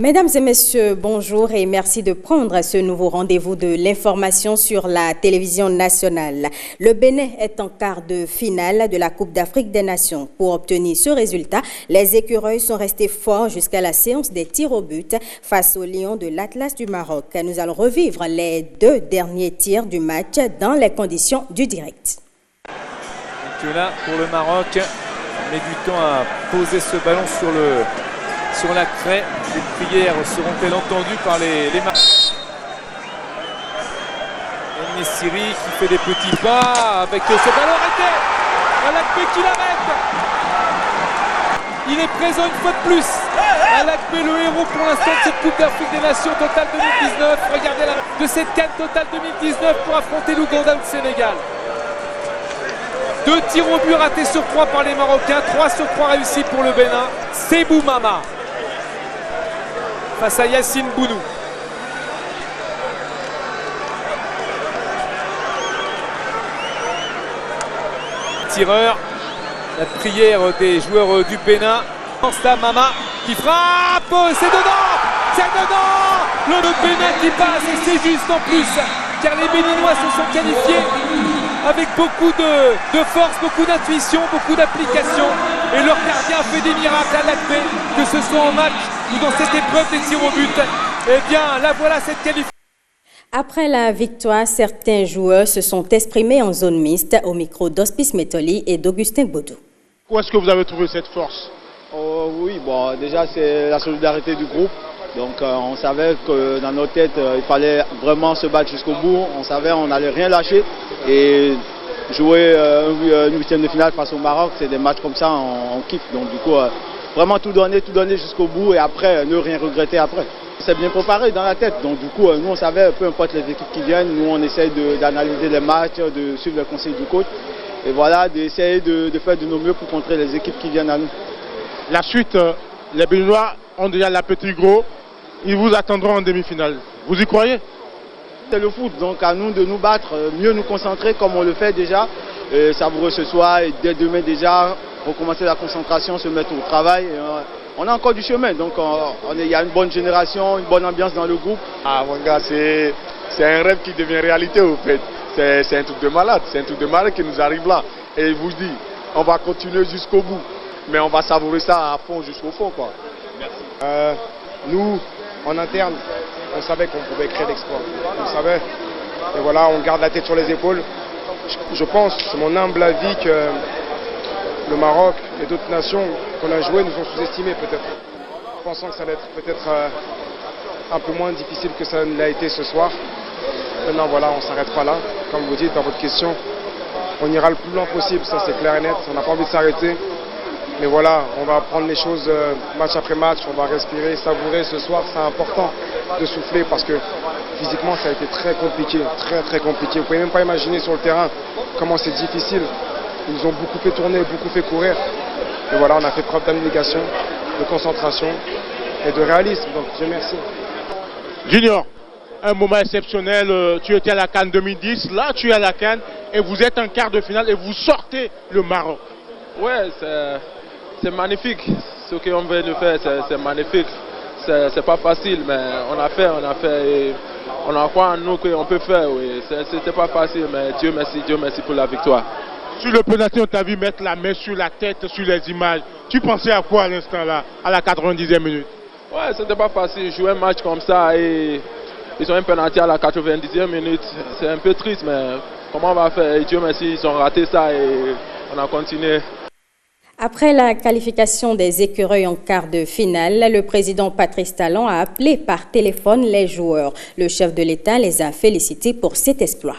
Mesdames et messieurs, bonjour et merci de prendre ce nouveau rendez-vous de l'information sur la télévision nationale. Le Bénin est en quart de finale de la Coupe d'Afrique des Nations. Pour obtenir ce résultat, les écureuils sont restés forts jusqu'à la séance des tirs au but face aux Lions de l'Atlas du Maroc. Nous allons revivre les 2 derniers tirs du match dans les conditions du direct. Donc là, pour le Maroc, on met du temps à poser ce ballon sur la craie. Les prières seront-elles entendues par les Marocains? Nessiri qui fait des petits pas avec ce ballon arrêté. Alakbé qui l'arrête. Il est présent une fois de plus. Alakbé, le héros pour l'instant de cette Coupe d'Afrique des Nations Total 2019. Regardez de cette CAN Total 2019 pour affronter l'Ouganda ou le Sénégal. 2 tirs au but ratés sur 3 par les Marocains, 3 sur 3 réussis pour le Bénin. Sebou Mama face à Yassine Bounou. Tireur, la prière des joueurs du Bénin. Là, Mama qui frappe, c'est dedans. Le Bénin qui passe et c'est juste en plus, car les Béninois se sont qualifiés avec beaucoup de force, beaucoup d'intuition, beaucoup d'application. Et leur gardien a fait des miracles à Alakbé, que ce soit en match ou dans cette épreuve des tirs au but. Eh bien, là voilà cette qualification. Après la victoire, certains joueurs se sont exprimés en zone mixte au micro d'Hospice Métoli et d'Augustin Baudou. Où est-ce que vous avez trouvé cette force? Oui, bon, déjà c'est la solidarité du groupe. Donc on savait que dans nos têtes, il fallait vraiment se battre jusqu'au bout. On savait on n'allait rien lâcher. Et jouer une 8e de finale face au Maroc, c'est des matchs comme ça, on kiffe. Donc du coup, vraiment tout donner jusqu'au bout et après, ne rien regretter après. C'est bien préparé dans la tête. Donc du coup, nous on savait, peu importe les équipes qui viennent, nous on essaye d'analyser les matchs, de suivre les conseils du coach. Et voilà, d'essayer de faire de nos mieux pour contrer les équipes qui viennent à nous. La suite, les Béninois ont déjà la petite gros. Ils vous attendront en demi-finale. Vous y croyez? C'est le foot, donc à nous de nous battre, mieux nous concentrer comme on le fait déjà. Savourer ce soir et dès demain déjà, recommencer la concentration, se mettre au travail. On a encore du chemin, donc il y a une bonne génération, une bonne ambiance dans le groupe. Ah mon gars, c'est un rêve qui devient réalité au fait. C'est un truc de malade, qui nous arrive là. Et je vous dis, on va continuer jusqu'au bout. Mais on va savourer ça à fond, jusqu'au fond, quoi. Merci. Nous, en interne, on savait qu'on pouvait créer l'exploit. On savait. Et voilà, on garde la tête sur les épaules. Je pense, c'est mon humble avis, que le Maroc et d'autres nations qu'on a jouées nous ont sous-estimés peut-être. Pensant que ça allait être peut-être un peu moins difficile que ça ne l'a été ce soir. Maintenant, voilà, on ne s'arrête pas là. Comme vous dites dans votre question, on ira le plus loin possible, ça c'est clair et net. On n'a pas envie de s'arrêter. Mais voilà, on va prendre les choses match après match, on va respirer, savourer ce soir. C'est important de souffler parce que physiquement ça a été très compliqué, très compliqué. Vous ne pouvez même pas imaginer sur le terrain comment c'est difficile. Ils nous ont beaucoup fait tourner, beaucoup fait courir. Et voilà, on a fait preuve d'abnégation, de concentration et de réalisme. Donc Dieu merci. Junior, un moment exceptionnel. Tu étais à la CAN 2010, là tu es à la CAN et vous êtes en quart de finale et vous sortez le Maroc. Ouais, c'est magnifique. Ce qu'on vient de faire, c'est magnifique. C'est pas facile, mais on a fait et on a croit en nous qu'on peut faire. Oui. C'était pas facile, mais Dieu merci pour la victoire. Sur le penalty, on t'a vu mettre la main sur la tête, sur les images. Tu pensais à quoi à l'instant là, à la 90e minute? Ouais, c'était pas facile. Jouer un match comme ça et ils ont un penalty à la 90e minute. C'est un peu triste, mais comment on va faire? Et Dieu merci, ils ont raté ça et on a continué. Après la qualification des écureuils en quart de finale, le président Patrice Talon a appelé par téléphone les joueurs. Le chef de l'État les a félicités pour cet exploit.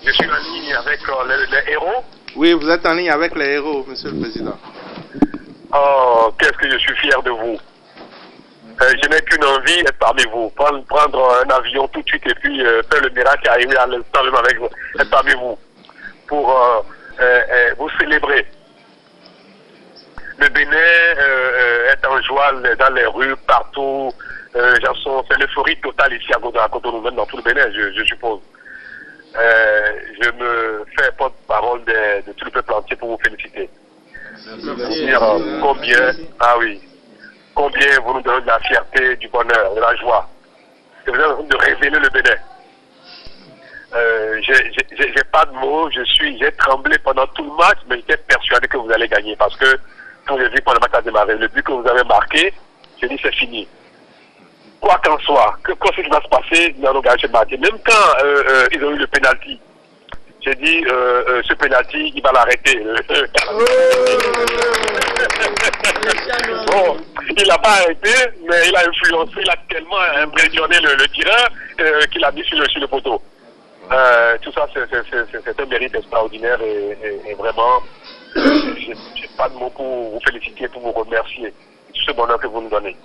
Je suis en ligne avec les héros. Oui, vous êtes en ligne avec les héros, monsieur le président. Oh, qu'est-ce que je suis fier de vous. Je n'ai qu'une envie, être parmi vous. Prendre un avion tout de suite et puis faire le miracle et arriver à l'instant même avec vous, être parmi vous, pour vous célébrer. Le Bénin est en joie dans les rues, partout. C'est l'euphorie totale ici à Cotonou, même dans tout le Bénin, je suppose. Je me fais porte-parole de tout le peuple entier pour vous féliciter. Dire combien, combien vous nous donnez de la fierté, du bonheur, de la joie. Et vous êtes en train de révéler le Bénin. J'ai pas de mots, j'ai tremblé pendant tout le match, mais j'étais persuadé que vous allez gagner parce que quand j'ai vu quand le match a démarré, le but que vous avez marqué, j'ai dit c'est fini. Quoi qu'en soit, quoi ce qui va se passer, nous allons gagner ce match. Et même quand ils ont eu le penalty, j'ai dit ce penalty, il va l'arrêter. Bon, il l'a pas arrêté, mais il a influencé, il a tellement impressionné le tireur qu'il a mis sur le poteau. Tout ça, c'est un mérite extraordinaire et vraiment, j'ai pas de mots pour vous féliciter, pour vous remercier de tout ce bonheur que vous nous donnez.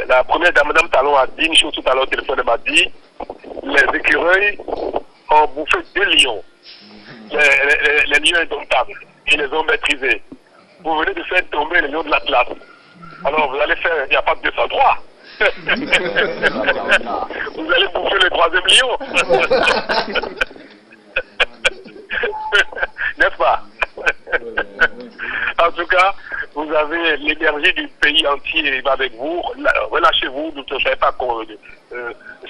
La première dame, Madame Talon, a dit une chose tout à l'heure au téléphone, elle m'a dit les écureuils ont bouffé 2 lions. Les lions indomptables, ils les ont maîtrisés. Vous venez de faire tomber les lions de l'Atlas. Alors vous allez faire, il n'y a pas de 203. Vous allez bouffer le 3e lion. N'est-ce pas? En tout cas, vous avez l'énergie du pays entier avec vous. Relâchez-vous, ne soyez pas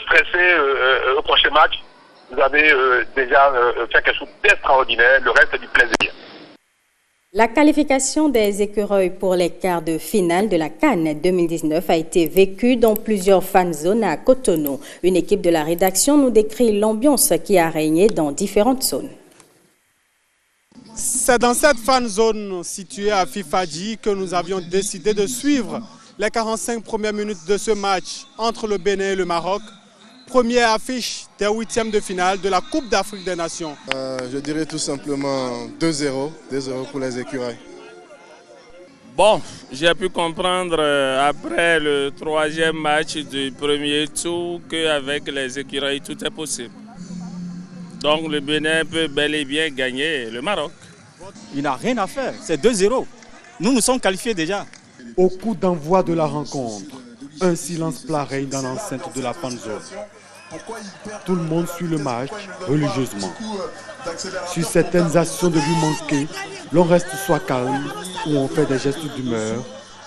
stressés au prochain match. Vous avez déjà fait quelque chose d'extraordinaire. Le reste, c'est du plaisir. La qualification des écureuils pour les quarts de finale de la CAN 2019 a été vécue dans plusieurs fan zones à Cotonou. Une équipe de la rédaction nous décrit l'ambiance qui a régné dans différentes zones. C'est dans cette fan zone située à Fifadji que nous avions décidé de suivre les 45 premières minutes de ce match entre le Bénin et le Maroc. Première affiche des 8e de finale de la Coupe d'Afrique des Nations. Je dirais tout simplement 2-0 pour les écureuils. Bon, j'ai pu comprendre après le 3e match du premier tour qu'avec les écureuils tout est possible. Donc le Bénin peut bel et bien gagner le Maroc. Il n'a rien à faire, c'est 2-0. Nous nous sommes qualifiés déjà. Au coup d'envoi de la rencontre, un silence plat règne dans l'enceinte de la fan zone. Tout le monde suit le match religieusement. Sur certaines actions de but manquées, l'on reste soit calme ou on fait des gestes d'humeur,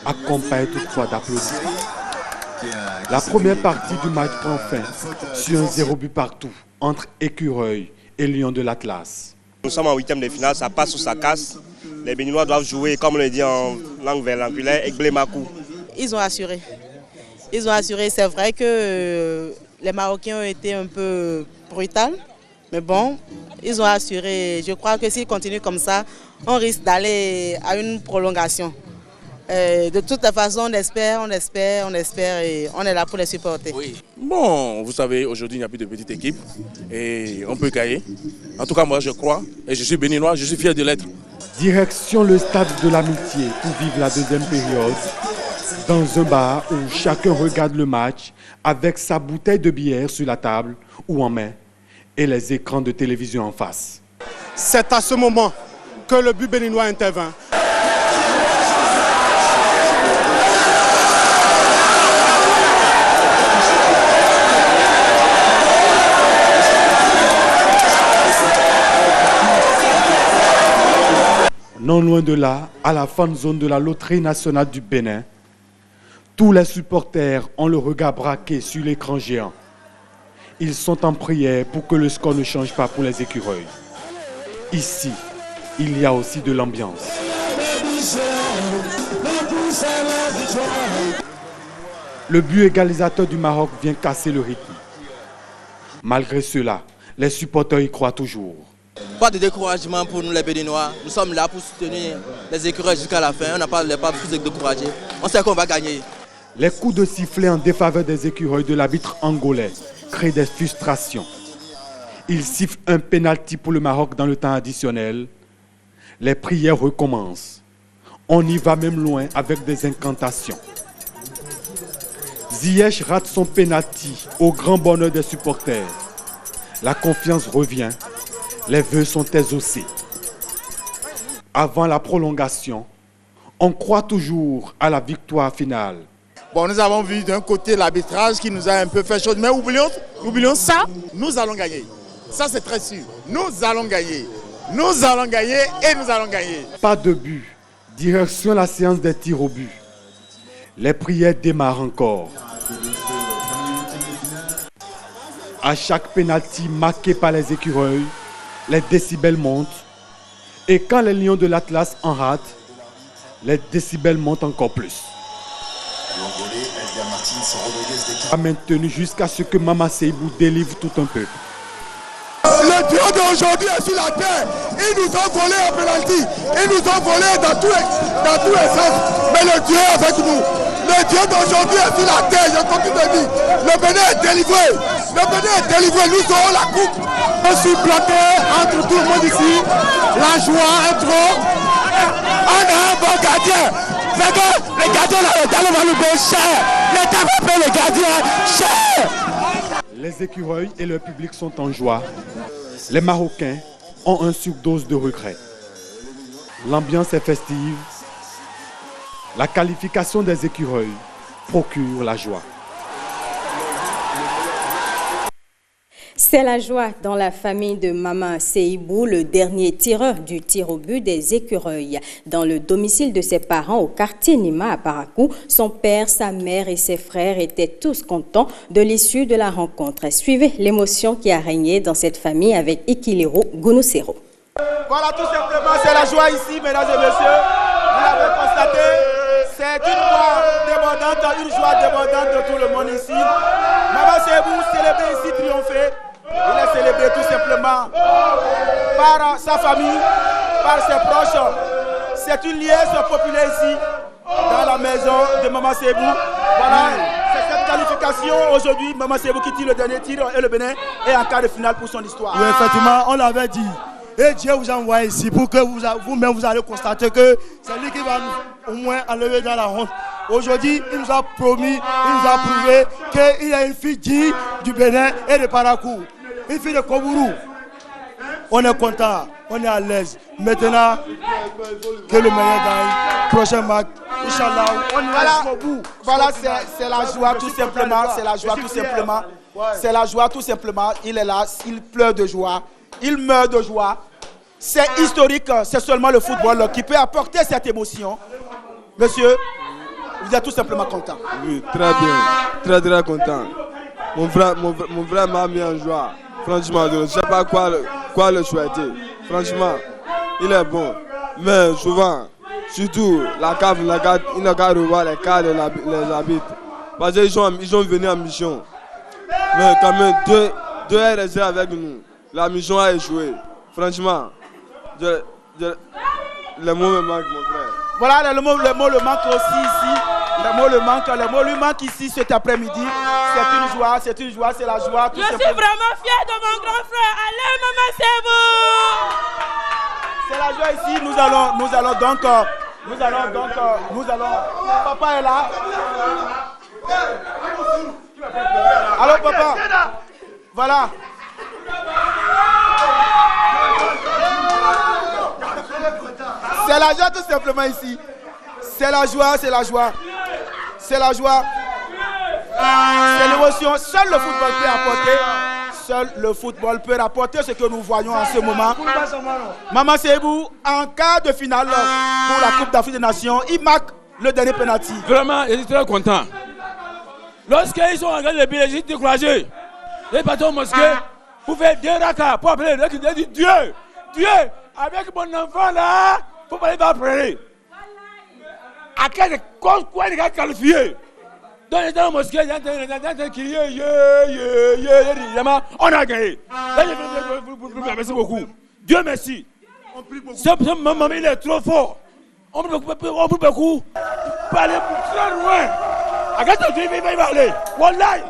accompagnés toutefois d'applaudissements. La première partie du match prend fin sur un 0 but partout entre Écureuil et Lions de l'Atlas. Nous sommes en 8e de finale, ça passe ou ça casse. Les Béninois doivent jouer, comme on le dit en langue vernaculaire, avec Blémakou. Ils ont assuré. C'est vrai que les Marocains ont été un peu brutaux, mais bon, ils ont assuré. Je crois que s'ils continuent comme ça, on risque d'aller à une prolongation. De toute façon, on espère et on est là pour les supporter. Oui. Bon, vous savez, aujourd'hui, il n'y a plus de petite équipe et on peut gagner. En tout cas, moi, je crois et je suis béninois, je suis fier de l'être. Direction le stade de l'Amitié pour vivre la deuxième période. Dans un bar où chacun regarde le match avec sa bouteille de bière sur la table ou en main et les écrans de télévision en face. C'est à ce moment que le but béninois intervint. Non loin de là, à la fan zone de la Loterie nationale du Bénin, tous les supporters ont le regard braqué sur l'écran géant. Ils sont en prière pour que le score ne change pas pour les écureuils. Ici, il y a aussi de l'ambiance. Le but égalisateur du Maroc vient casser le rythme. Malgré cela, les supporters y croient toujours. Pas de découragement pour nous les Béninois. Nous sommes là pour soutenir les écureuils jusqu'à la fin. On n'a pas de se décourager. On sait qu'on va gagner. Les coups de sifflet en défaveur des écureuils de l'arbitre angolais créent des frustrations. Il siffle un pénalty pour le Maroc dans le temps additionnel. Les prières recommencent. On y va même loin avec des incantations. Ziyech rate son pénalty au grand bonheur des supporters. La confiance revient. Les vœux sont exaucés. Avant la prolongation, on croit toujours à la victoire finale. Bon, nous avons vu d'un côté l'arbitrage qui nous a un peu fait chose, mais oublions ça, nous allons gagner. Ça, c'est très sûr. Nous allons gagner. Nous allons gagner et nous allons gagner. Pas de but. Direction la séance des tirs au but. Les prières démarrent encore. À chaque pénalty marqué par les écureuils, les décibels montent. Et quand les lions de l'Atlas en ratent, les décibels montent encore plus. A maintenu jusqu'à ce que Mama Seibou délivre tout un peuple. Le Dieu d'aujourd'hui est sur la terre. Ils nous ont volé en pénalty. Ils nous ont volé dans tous les sens. Mais le Dieu est avec nous. Le Dieu d'aujourd'hui est sur la terre. Je continue de dire. Le Bénin est délivré. Le Bénin est délivré. Nous aurons la coupe. Je suis bloqué entre tout le monde ici. La joie est trop. On a un bon gardien. Mais que les gardiens va nous payer cher. L'État va payer les gardiens cher. Les écureuils et le public sont en joie. Les Marocains ont un surdose de regret. L'ambiance est festive. La qualification des écureuils procure la joie. C'est la joie dans la famille de Mama Seibou, le dernier tireur du tir au but des écureuils. Dans le domicile de ses parents au quartier Nima à Parakou, son père, sa mère et ses frères étaient tous contents de l'issue de la rencontre. Suivez l'émotion qui a régné dans cette famille avec Ikilero Gounoussero. Voilà, tout simplement, c'est la joie ici, mesdames et messieurs. Vous l'avez constaté, c'est une joie débordante de tout le monde ici. Mama Seibou célébré ici, triomphé. Il est célébré tout simplement par sa famille, par ses proches. C'est une liesse populaire ici, dans la maison de Mama Seibou. Voilà, c'est cette qualification aujourd'hui. Mama Seibou qui tire le dernier tir et le Bénin est en quart de finale pour son histoire. Oui, effectivement, on l'avait dit. Et Dieu vous envoie ici pour que vous-même vous allez constater que c'est lui qui va nous au moins enlever dans la honte. Aujourd'hui, il nous a promis, il nous a prouvé qu'il y a une fille digne du Bénin et de Parakou. Une fille de Kobourou. On est content, on est à l'aise. Maintenant, que le meilleur gagne. Prochain match, Inch'Allah, on est au bout. Voilà, c'est la joie tout simplement. C'est la joie tout simplement. C'est la joie tout simplement. Il est là, il pleure de joie. Il meurt de joie. C'est historique, c'est seulement le football qui peut apporter cette émotion. Monsieur, vous êtes tout simplement content. Oui, très bien. Très très content. Mon frère m'a mis en joie. Franchement, je ne sais pas quoi le souhaiter. Franchement, il est bon. Mais souvent, surtout, la cave, il n'a qu'à revoir les cas des arbitres. Parce qu'ils sont venus en mission. Mais quand même, deux est resté avec nous. La mission a échoué. Franchement, le mot me manque, mon frère. Voilà, le mot le manque aussi ici. Le mot lui manque ici cet après-midi. C'est une joie, c'est la joie. Je suis vraiment fier de mon grand frère. Allez, Mama Seibou. C'est la joie ici. Nous allons. Papa est là. Allô, papa. Voilà. C'est la joie tout simplement ici. C'est la joie. C'est l'émotion. Seul le football peut apporter ce que nous voyons en ce moment. Mama Seibou, en quart de finale pour la Coupe d'Afrique des Nations, il marque le dernier penalty. Vraiment, je suis très content. Lorsqu'ils sont en train de bien, j'étais découragé. Les patrons mosquées, pour faire des rakas, pour appeler le qui dit Dieu, avec mon enfant là, il faut pas aller après. À quel quoi il est qualifié? Dans les mosquées, il y a un qui on a gagné. Merci beaucoup. Dieu merci. Ce maman, il est trop fort. On peut beaucoup aller très loin. À quel temps il va aller? Wallahi.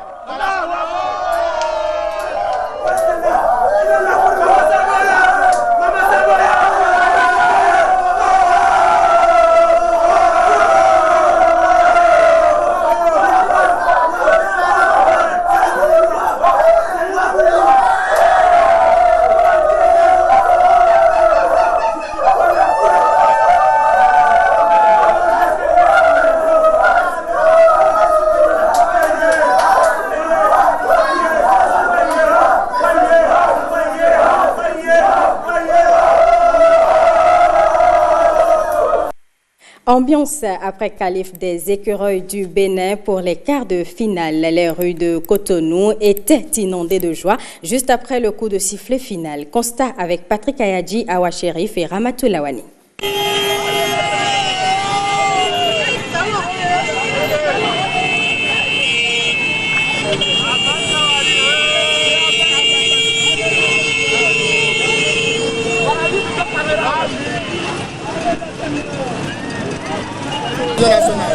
Ambiance après qualif des écureuils du Bénin pour les quarts de finale. Les rues de Cotonou étaient inondées de joie juste après le coup de sifflet final. Constat avec Patrick Ayadji, Awa Sherif et Ramatou Lawani.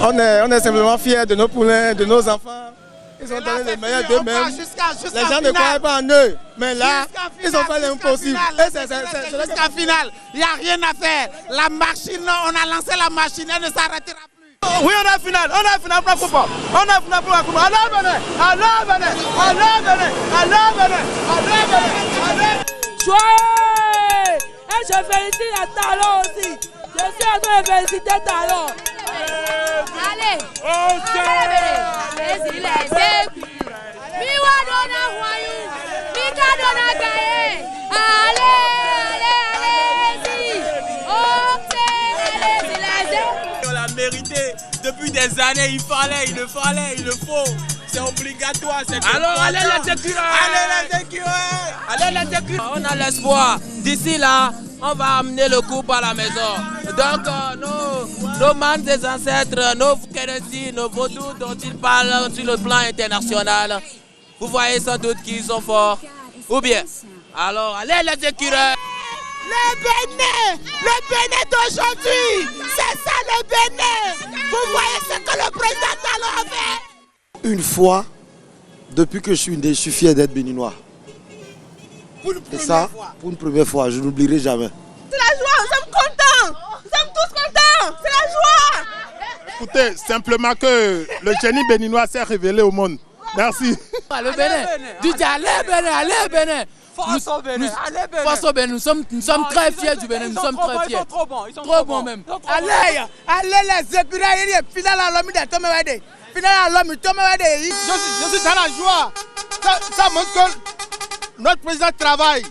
On est simplement fiers de nos poulains, de nos enfants. Ils ont donné le meilleur d'eux-mêmes. Les gens ne croyaient pas en eux. Mais là, ils ont fait l'impossible. Jusqu'à finale, il n'y a rien à faire. La machine, on a lancé la machine, elle ne s'arrêtera plus. Oui, on est finale pour la coupe. On est finale pour la coupe. Allez, venez. Joyeux! Et je félicite les talents aussi. Je suis en train de féliciter Talon. Allez, allez, On l'a mérité depuis des années, il le faut. C'est obligatoire. Alors allez les écureuils. On a l'espoir. D'ici là, on va amener le coup à la maison. Donc nos man des ancêtres, nos Kérésis, nos vaudous dont ils parlent sur le plan international, vous voyez sans doute qu'ils sont forts. Ou bien, alors allez les écureuils. Le Bénin d'aujourd'hui, c'est ça le Bénin. Vous voyez ce que le président Talon a fait. Une fois, depuis que je suis né, je suis fier d'être béninois. Et ça, pour une première fois, je n'oublierai jamais. C'est la joie, nous sommes contents. Nous sommes tous contents, c'est la joie. Écoutez, simplement que le génie béninois s'est révélé au monde. Merci. Le Bénin, dites allez Bénin. Force au Bénin, nous sommes très fiers du Bénin, nous sommes très fiers. Ils sont trop bons même. Allez les écureuils, finale à l'homme de Tomewade. Finale à l'homme de Tomewade. Je suis dans la joie. Ça montre que notre président travaille.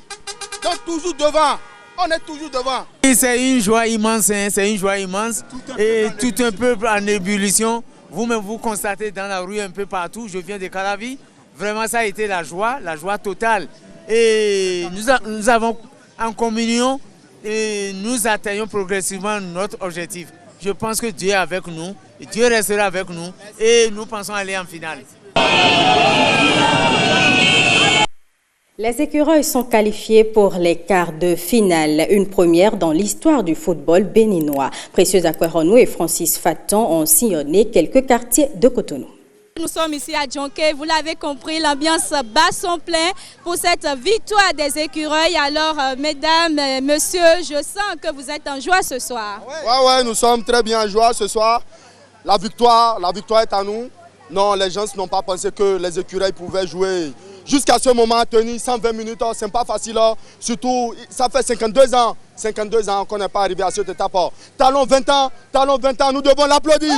Donc toujours devant. On est toujours devant. C'est une joie immense, c'est une joie immense. Et tout un peuple en ébullition. Vous-même, vous constatez dans la rue un peu partout. Je viens de Calavi. Vraiment, ça a été la joie totale. Et nous avons en communion et nous atteignons progressivement notre objectif. Je pense que Dieu est avec nous, Dieu restera avec nous et nous pensons aller en finale. Les écureuils sont qualifiés pour les quarts de finale, une première dans l'histoire du football béninois. Précieux Akweronou et Francis Faton ont sillonné quelques quartiers de Cotonou. Nous sommes ici à Djonké, vous l'avez compris, l'ambiance bat son plein pour cette victoire des écureuils. Alors, mesdames, messieurs, je sens que vous êtes en joie ce soir. Ouais, nous sommes très bien en joie ce soir. La victoire est à nous. Non, les gens n'ont pas pensé que les écureuils pouvaient jouer. Jusqu'à ce moment, tenir 120 minutes, c'est pas facile. Surtout, ça fait 52 ans qu'on n'est pas arrivé à cette étape. Talon 20 ans, nous devons l'applaudir.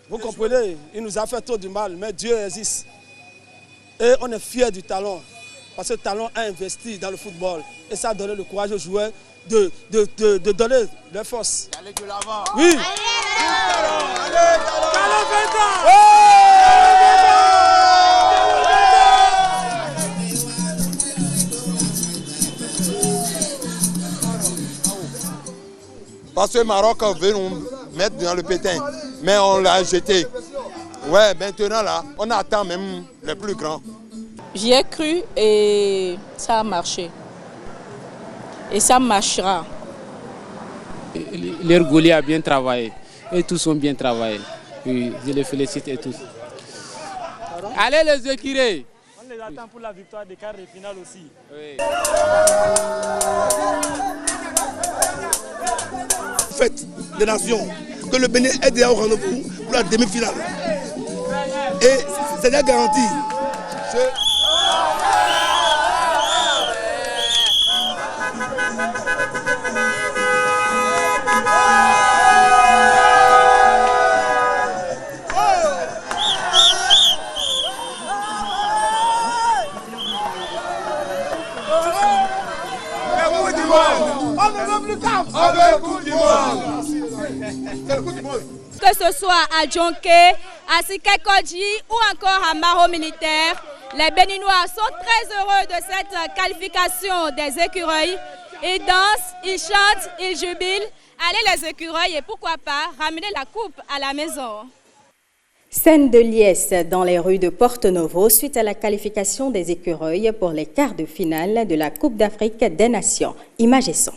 Vous comprenez, il nous a fait trop du mal, mais Dieu existe. Et on est fiers du Talon, parce que le Talon a investi dans le football. Et ça a donné le courage aux joueurs de donner leur force. Allez de l'avant. Oui. Parce que le Maroc veut nous mettre dans le pétain, mais on l'a jeté. Ouais, maintenant là, on attend même les plus grands. J'y ai cru et ça a marché. Et ça marchera. L'Ergoli a bien travaillé et tous ont bien travaillé. Oui, je les félicite et tous. Allez les écureuils! On les attend pour la victoire des quarts de finale aussi. Oui. Fête des nations, que le Bénin est déjà au rendez-vous pour la demi-finale. Et c'est déjà garanti. avec Coupe du Monde. C'est le Coupe du Monde. Que ce soit à Djonké, à Sikekodji ou encore à Maro Militaire, les Béninois sont très heureux de cette qualification des écureuils. Ils dansent, ils chantent, ils jubilent. Allez les écureuils et pourquoi pas ramener la coupe à la maison. Scène de liesse dans les rues de Porto-Novo suite à la qualification des écureuils pour les quarts de finale de la Coupe d'Afrique des Nations. Images et son.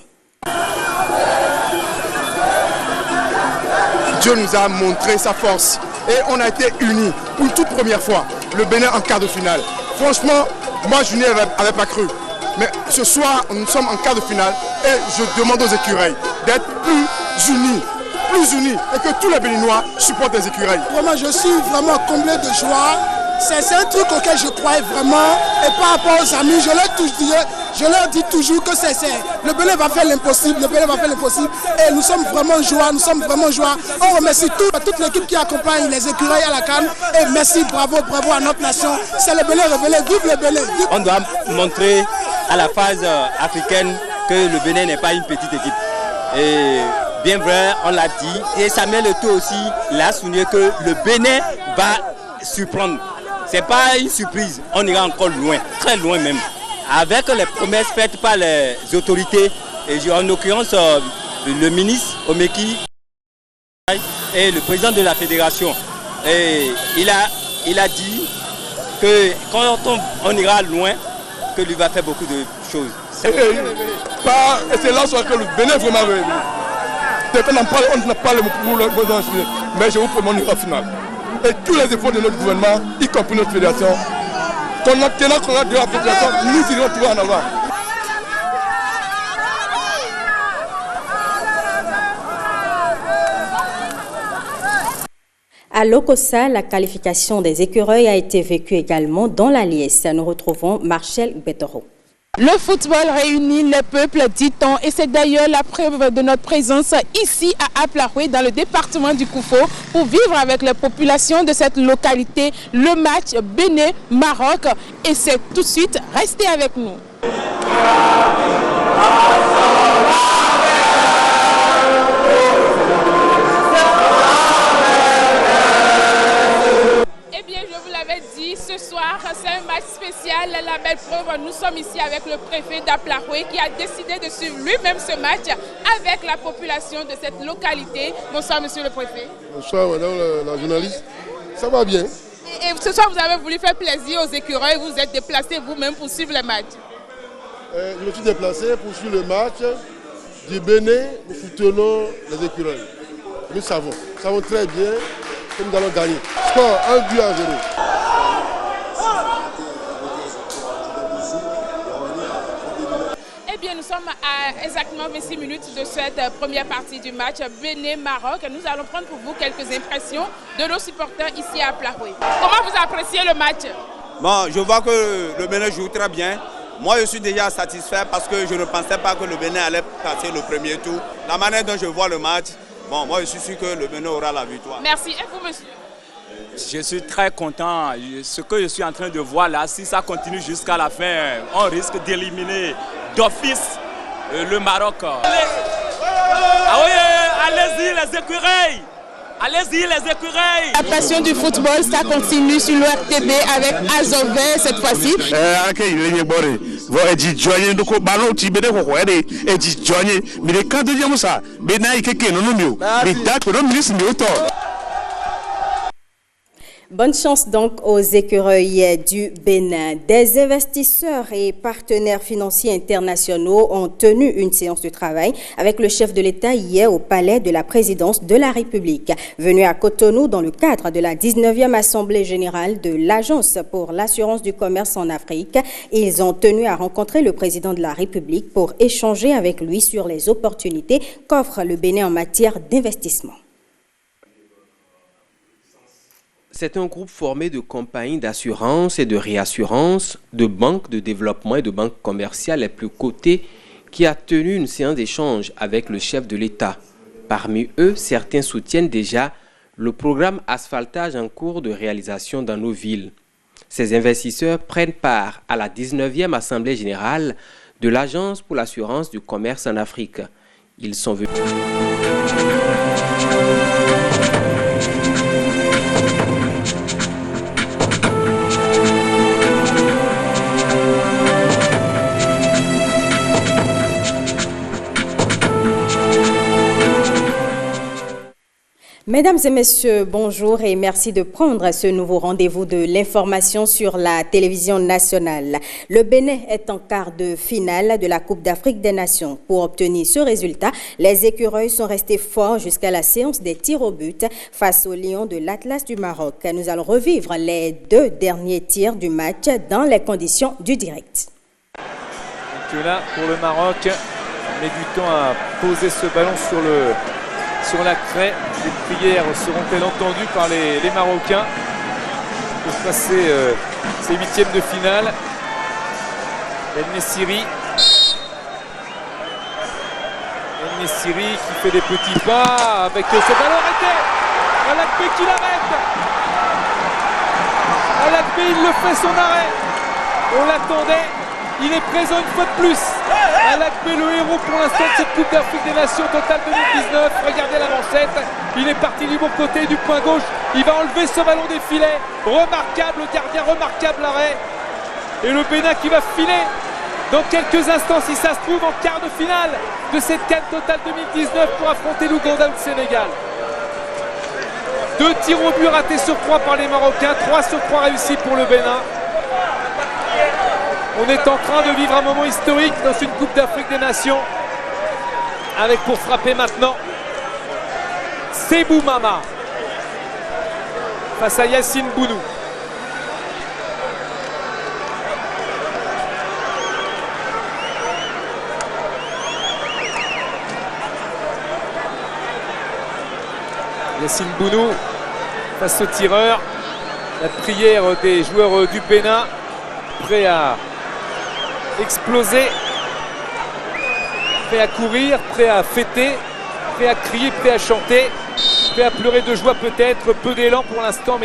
Dieu nous a montré sa force et on a été unis pour une toute première fois. Le Bénin en quart de finale. Franchement, moi je n'y avais pas cru. Mais ce soir, nous sommes en quart de finale et je demande aux écureuils d'être plus unis et que tous les Béninois supportent les écureuils. Vraiment, je suis vraiment comblé de joie. C'est un truc auquel je croyais vraiment. Et par rapport aux amis, je leur dis toujours que le Bénin va faire l'impossible. Le Bénin va faire l'impossible. Et nous sommes vraiment joie. On remercie toute l'équipe qui accompagne les écureuils à la CAN. Et merci, bravo à notre nation. C'est le Bénin révélé. Vive le Bénin. On doit montrer à la phase africaine que le Bénin n'est pas une petite équipe. Et bien vrai, on l'a dit. Et Samuel Eto'o aussi l'a souligné que le Bénin va surprendre. Ce n'est pas une surprise, on ira encore loin, très loin même. Avec les promesses faites par les autorités, et en l'occurrence le ministre Omeki et le président de la fédération. Et il a dit que quand on ira loin, que lui va faire beaucoup de choses. Et c'est là que le Bénin vraiment réuni. On n'a pas le mot pour le mais je vous promets, on ira en finale. Et tous les efforts de notre gouvernement, y compris notre fédération, qu'on a de la fédération, nous irons trouver en avant. À Lokossa, la qualification des écureuils a été vécue également dans la liesse. Nous retrouvons Marcel Betoro. Le football réunit les peuples, dit-on, et c'est d'ailleurs la preuve de notre présence ici à Aplaroué, dans le département du Koufo, pour vivre avec les populations de cette localité le match Bénin-Maroc. Et c'est tout de suite, restez avec nous. Ce soir, c'est un match spécial, la belle preuve, nous sommes ici avec le préfet d'Aplaroué qui a décidé de suivre lui-même ce match avec la population de cette localité. Bonsoir monsieur le préfet. Bonsoir madame la journaliste, ça va bien. Et ce soir vous avez voulu faire plaisir aux écureuils, vous êtes déplacé vous-même pour suivre le match. Je me suis déplacé pour suivre le match du Bénin, nous soutenons les écureuils. Nous savons très bien que nous allons gagner. Score 1-0. Nous sommes à exactement 26 minutes de cette première partie du match Bénin-Maroc. Nous allons prendre pour vous quelques impressions de nos supporters ici à Aplaroué. Comment vous appréciez le match? Bon, je vois que le Bénin joue très bien. Moi, je suis déjà satisfait parce que je ne pensais pas que le Bénin allait passer le premier tour. La manière dont je vois le match, bon, moi, je suis sûr que le Bénin aura la victoire. Merci. Et vous, monsieur? Je suis très content. Ce que je suis en train de voir là, si ça continue jusqu'à la fin, on risque d'éliminer d'office le Maroc. Ah oui, allez-y les écureuils! Allez-y les écureuils! La passion du football, ça continue sur l'ORTB avec Azové cette fois-ci. Bonne chance donc aux écureuils du Bénin. Des investisseurs et partenaires financiers internationaux ont tenu une séance de travail avec le chef de l'État hier au palais de la présidence de la République. Venu à Cotonou dans le cadre de la 19e Assemblée générale de l'Agence pour l'assurance du commerce en Afrique, ils ont tenu à rencontrer le président de la République pour échanger avec lui sur les opportunités qu'offre le Bénin en matière d'investissement. C'est un groupe formé de compagnies d'assurance et de réassurance, de banques de développement et de banques commerciales les plus cotées qui a tenu une séance d'échange avec le chef de l'État. Parmi eux, certains soutiennent déjà le programme asphaltage en cours de réalisation dans nos villes. Ces investisseurs prennent part à la 19e Assemblée générale de l'Agence pour l'assurance du commerce en Afrique. Ils sont venus. Mesdames et messieurs, bonjour et merci de prendre ce nouveau rendez-vous de l'information sur la télévision nationale. Le Bénin est en quart de finale de la Coupe d'Afrique des Nations. Pour obtenir ce résultat, les écureuils sont restés forts jusqu'à la séance des tirs au but face aux Lions de l'Atlas du Maroc. Nous allons revivre les 2 derniers tirs du match dans les conditions du direct. Donc là, pour le Maroc, on met du temps à poser ce ballon sur la craie. Les prières seront-elles entendues par les Marocains pour passer ces 8e de finale? El Nessiri qui fait des petits pas avec ce ballon arrêté. Al-Akbé qui l'arrête. Al-Akbé, il le fait son arrêt. On l'attendait. Il est présent une fois de plus. Al-Akbé, le héros pour l'instant de cette Coupe d'Afrique des Nations Total 2019. Regardez la lancette. Il est parti du bon côté, du point gauche. Il va enlever ce ballon des filets. Remarquable gardien, remarquable arrêt. Et le Bénin qui va filer dans quelques instants, si ça se trouve, en quart de finale de cette CAN Total 2019 pour affronter l'Ouganda ou le Sénégal. 2 tirs au but ratés sur 3 par les Marocains. 3 sur 3 réussis pour le Bénin. On est en train de vivre un moment historique dans une Coupe d'Afrique des Nations. Avec pour frapper maintenant Sebou Mama face à Yassine Bounou. Yassine Bounou face au tireur. La prière des joueurs du Bénin, prêts à exploser, prêt à courir, prêt à fêter, prêt à crier, prêt à chanter, prêt à pleurer de joie peut-être, peu d'élan pour l'instant.